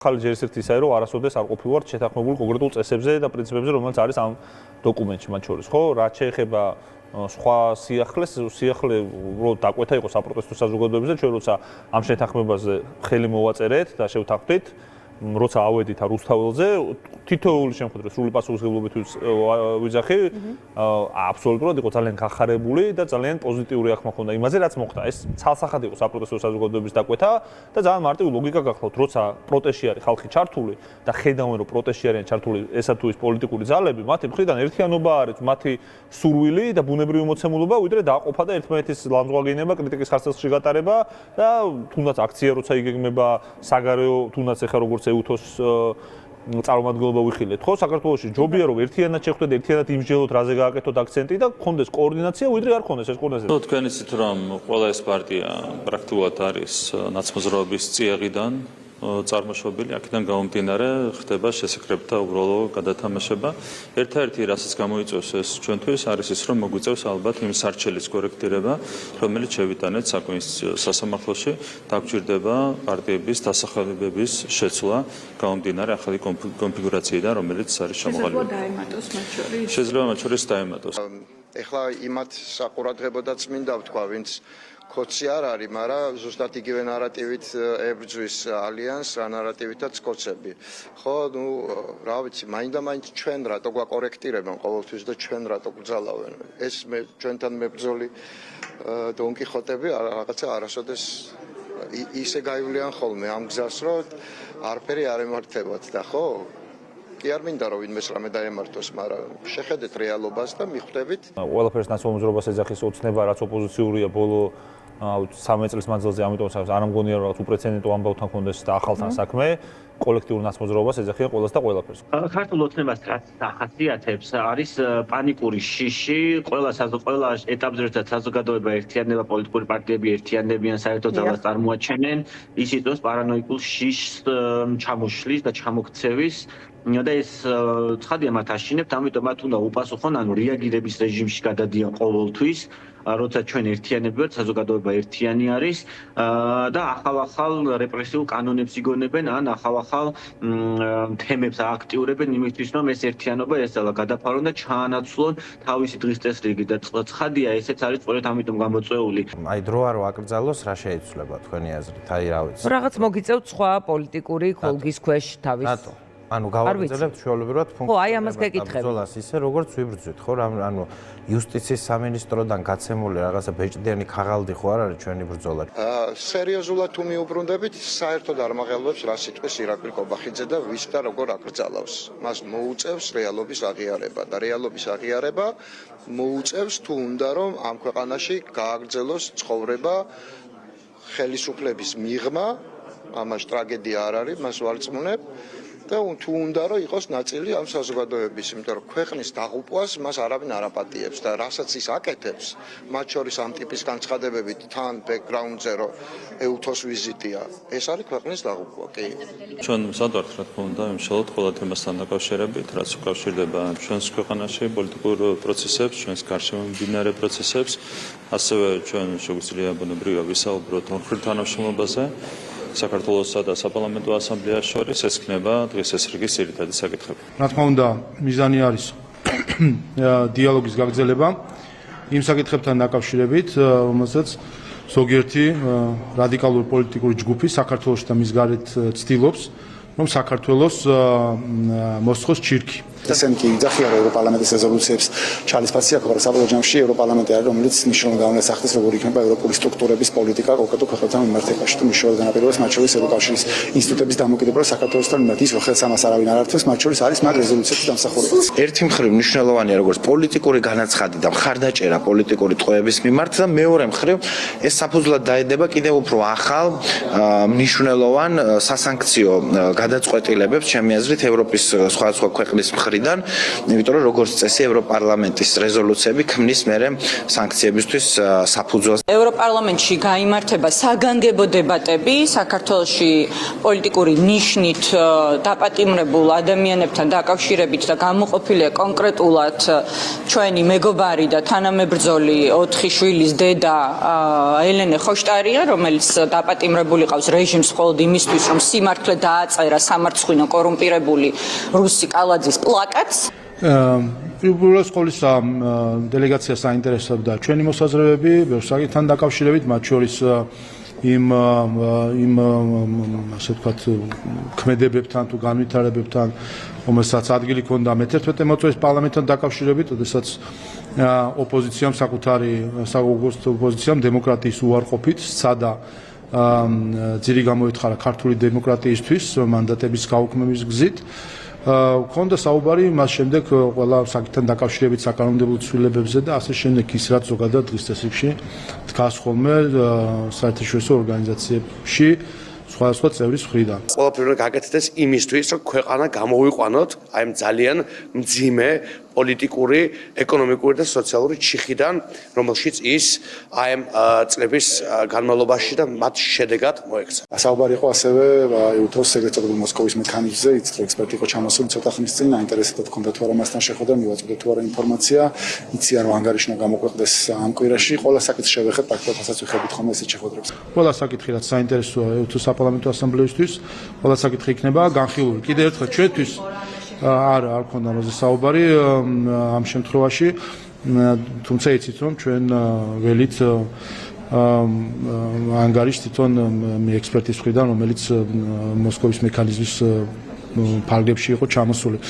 ხალი ჯერ ერთ ისაა, რომ არასოდეს არ ყოფილვართ შეთანხმებული კონკრეტულ წესებზე და პრინციპებზე, რომელიც არის ამ დოკუმენტში მათ შორის, ხო? რაც შეეხება სხვა სიახლე უბრალოდ დაკვეთა იყო საპროტესტო საზოგადოებებზე, ჩვენ როცა ამ შეთანხმებაზე ხელი მოვაწერეთ და შევთანხმდით, როცა ავედით რუსთაველზე, თითოეული შემთხვევით სრული პასუხისმგებლობით ვიძახი, აბსოლუტურად იყო ძალიან გახარებული და ძალიან პოზიტიური აღქმა ჰქონდა იმაზე, რაც მოხდა. ეს ცალსახად იყო საპროტესტო საზოგადოების დაკვეთა და ძალიან მარტივი ლოგიკა გახლავთ, როცა პროტესტში არის ხალხი ჩართული და ხედავენ, რომ პროტესტში არიან ჩართული ესა თუ ის პოლიტიკური ძალები, მათი მხრიდან ერთიანობა არის, მათი სურვილი და ბუნებრივი მოცემულობა, ვიდრე დააყოფა და ერთმანეთის ლამძღვაგინება, κρიტიკის ხარისხში გატარება და თუნდაც აქცია როცა იგეგმება საგარეო, თუნდაც ეხა როგორც ეუთოს წარმომადგენლობა ვიხილეთ, ხო? საქართველოში ჯობია რომ ერთიანად შეხვდეთ, ერთიანად იმსჯელოთ, რაზე გააკეთოთ აქცენტი და გქონდეს კოორდინაცია, ვიდრე არ გქონდეს ეს კოორდინაცია. თქვენ იცით რომ ყველა ეს პარტია პრაქტიკულად არის ნაცმოძრაობის წიაღიდან წარმოშობილი, აქედან გამომდინარე ხდება შესაძლებთა უბრალო გადათამაშება. Ერთ-ერთი რასაც გამოიწვევს ეს ჩვენთვის არის ის, რომ მოგვიწევს ალბათ იმ სარჩელის კორექტირება, რომელიც შევიტანეთ საკონსტიტუციო სასამართლოში, დაგვჭირდება პარტიების დასახელებების შეცვლა, გამომდინარე ახალი კონფიგურაციიდან, რომელიც არის ჩამოყალიბებული. შეიძლება მათ შორის დაემატოს. ეხლა იმათ საყურადღებოდაც მინდა ვთქვა, ვინც კოცი არ არის, მაგრამ ზუსტად იგივე ნარატივით ებრძვის ალიანსს, რა ნარატივითაც კოცები. ხო, ნუ რა ვიცი, მაინდა-მაინც ჩვენ რატო გვაკორექტირებენ ყოველთვის და ჩვენ რატო გვძალავენ. ეს ჩვენთან მებრძოლი დონკიხოტები რაღაცა არასოდეს ისე გაივლიან ხოლმე ამ გზას, რომ არაფერი არ ემართებათ და ხო? კი არ მინდა რომ ვინმეს რამე დაემართოს, მაგრამ შეხედეთ რეალობას და მიხვდებით. ყველაფერს ნაცნობ მოძრაობას ეძახის ოცნება, რაც ოპოზიციურია ბოლო 13 წლის მანძილზე, ამიტომ არ მგონია რომ რაღაც უპრეცედენტო ამბავთან კონდეს და ახალთან საქმე, კოლექტიურ ნაცმოძრაობას ეძახიან ყველას და ყველაფერს. ქართულ ოცნებას რაც ახასიათებს არის პანიკური შიში, ყველა ეტაპზე როდესაც საზოგადოება ერთიანდება, პოლიტიკური პარტიები ერთიანდებიან, საერთო ძალას წარმოაჩენენ, ის იწვევს პარანოიკულ შიშს ჩამოშლის და ჩამოქცევის და ეს ცხადია მათ აშინებთ, ამიტომ მათ უნდა უპასუხონ, ანუ რეაგირების რეჟიმში გადადიან ყოველთვის, როცა ჩვენ ერთიანები ვართ, საზოგადოება ერთიანი არის და ახალ რეპრესიულ კანონებს იგონებენ, ან ახალ თემებს ააქტიურებენ იმისთვის, რომ ეს ერთიანობა ესწავლა გადაფარონ და ჩაანაცვლონ თავისი დღის წესრიგი და ცხადია, ესეც არის სწორედ ამიტომ გამოწვეული. აი დრო არ ვაკრძალოს, რა შეიცვლება თქვენი აზრით? აი რა ვიცი. რაღაც მოგიწევთ სხვა პოლიტიკური ხოლგის ქვეშ თავის. რატო? ანუ გავაგრძელებთ ჩვეულებრივად ფუნქციონირებას ბრძოლას ისე როგორც ვიბრძვით, ხო? ანუ იუსტიციის სამინისტროდან გაცემული რაღაცა ბეჭდიანი ქაღალდი ხო არ არის ჩვენი ბრძოლა? სერიოზულად თუ მიუბრუნდებით, საერთოდ არ მაღელვებს რა სიტყვის ირაკლი კობახიძე და ვის და როგორ აკრძალავს. მას მოუწევს რეალობის აღიარება და რეალობის აღიარება მოუწევს თუ უნდა რომ ამ ქვეყანაში გააგრძელოს ცხოვრება ხელისუფლების მიღმა, ამას ტრაგედია არ არის, მას ვარწმუნებ. და თუ უნდა რომ იყოს ნაწილი ამ საზოგადოების, იმიტომ რომ ქვეყნის დაღუპვას მას არავინ არ აპატიებს და რასაც ის აკეთებს, მათ შორის ამ ტიპის განცხადებებით თან ბექგრაუნდზე რომ ეუთოს ვიზიტია, ეს არის ქვეყნის დაღუპვა, კი. ჩვენ მზადვართ რა თქმა უნდა, იმშალოთ ყველა თემასთან დაკავშირებით, რაც უკავშირდება ჩვენს ქვეყანაში პოლიტიკურ პროცესებს, ჩვენს გარშემო მიმდინარე პროცესებს, ასევე ჩვენ შეგვიძლია ბუნებრივია ვისაუბროთ ორმხრივ თანამშრომლობაზე. საქართველოსა და საპარლამენტო ასამბლეას შორის ეს იქნება დღეს ეს რიგის ძირითადი საკითხები. რა თქმა უნდა, მიზანი არის დიალოგის გაგრძელება იმ საკითხებთან დაკავშირებით, რომელსაც ზოგიერთი რადიკალური პოლიტიკური ჯგუფი საქართველოს და მის გარეთ ცდილობს, რომ საქართველოს მოსწოს ჩირკი. Sen ki daxil ევროპარლამენტის რეზოლუციებს ჩალისფასი აქვს, მაგრამ საბოლოო ჯამში ევროპარლამენტი არის, რომელიც მნიშვნელოვნად განსახდებს, როგორ იქნება ევროპული სტრუქტურების პოლიტიკა კონკრეტულ ქვეყნებთან მიმართებაში. თუ მნიშვნელოვნად განაპირობებს მათ შორის ევროკავშირის ინსტიტუტების დამოკიდებულება საქართველოსთან მიმართ, ის ხელს ამას არავინ არ ართვებს, მათ შორის არის მაგ რეზოლუციებში დამსახურებაც. ერთი მხრივ მნიშვნელოვანია როგორც პოლიტიკური განაცხადი და მხარდაჭერა პოლიტიკური ტყვეების მიმართ და მეორე მხრივ ეს საფუძვლად დაედება კიდევ უფრო ახალ მნიშვნელოვან სასანქციო გადაწყვეტილებებს, ჩემი აზრით, ევროპის სხვადასხვა ქვეყნის მხრიდან, იმიტომ რომ როგორც წესი ევროპარლამენტის რეზოლუციები ქმნის მერე სანქციებისთვის საფუძველს. ევროპარლამენტში გაიმართება საგანგებო დებატები საქართველოში პოლიტიკური ნიშნით დაპატიმრებულ ადამიანებთან დაკავშირებით და გამოყოფილია კონკრეტულად ჩვენი მეგობარი და თანამებრძოლი 4 შვილის დედა ელენე ხოშტარია, რომელიც დაპატიმრებული ყავს რეჟიმს მხოლოდ იმისთვის, რომ სიმართლე დააწერა სამარცხვინო კორუმპირებული რუსი კალაძის პლაკატს. უბრალოდ სკოლისა დელეგაციას აინტერესებდა ჩვენი მოსაზრებები ბევრ საკითხთან დაკავშირებით, მათ შორის იმ ასე ვთქვათ ქმედებებთან თუ განვითარებებთან, რომელსაც ადგილი ჰქონდა მე-11 მოწვევის პარლამენტთან დაკავშირებით, როდესაც ოპოზიციამ საკუთარი ოპოზიციამ დემოკრატიის უარყოფით სცადა ძირი გამოითხარა ქართული დემოკრატიისთვის მანდატების გაუქმების გზით. ქონდა საუბარი მას შემდეგ ყველა საკითხთან დაკავშირებით საკანონმდებლო ცვლილებებზე და ასე შემდეგ ის რაც ზოგადად დღის წესრიგში დგას ხოლმე საერთაშორისო ორგანიზაციებში სხვადასხვა წევრის მხრიდან. ყველაფერი გაკეთდეს იმისთვის, რომ ქვეყანა გამოვიყვანოთ აი ამ ძალიან მძიმე პოლიტიკური, ეკონომიკური და სოციალური ჩიხიდან, რომელშიც ის აი ამ წლების განმავლობაში და მათ შედეგად მოექცა. საუბარი იყო ასევე ეუთოს ეგრეთ წოდებულ მოსკოვის მექანიზმზე, ის ექსპერტი იყო ჩამოსული ცოტა ხნის წინ, აინტერესებდა თქონდა თუ არა მასთან შეხვედრა, მივაწოდეთ თუ არა ინფორმაცია, იციან რომ ანგარიშნა გამოქვეყნდეს ამ კვირაში, ყველა საკითხს შევეხეთ, პრაქტიკულად ასაც ვიხებით ხოლმე ესეთ შეხვედრებს. ყველა საკითხი რაც საინტერესოა ეუთოს საპარლამენტო ასამბლეისთვის, ყველა საკითხი იქნება განხილული. კიდევ ერთხელ ჩვენთვის არ ქონდა ამაზე საუბარი ამ შემთხვევაში, თუმცა იცით რომ ჩვენ ველით ანგარიშს თვითონ ექსპერტის მხრიდან, რომელიც მოსკოვის მექანიზმის ფარგლებში იყო ჩამოსული.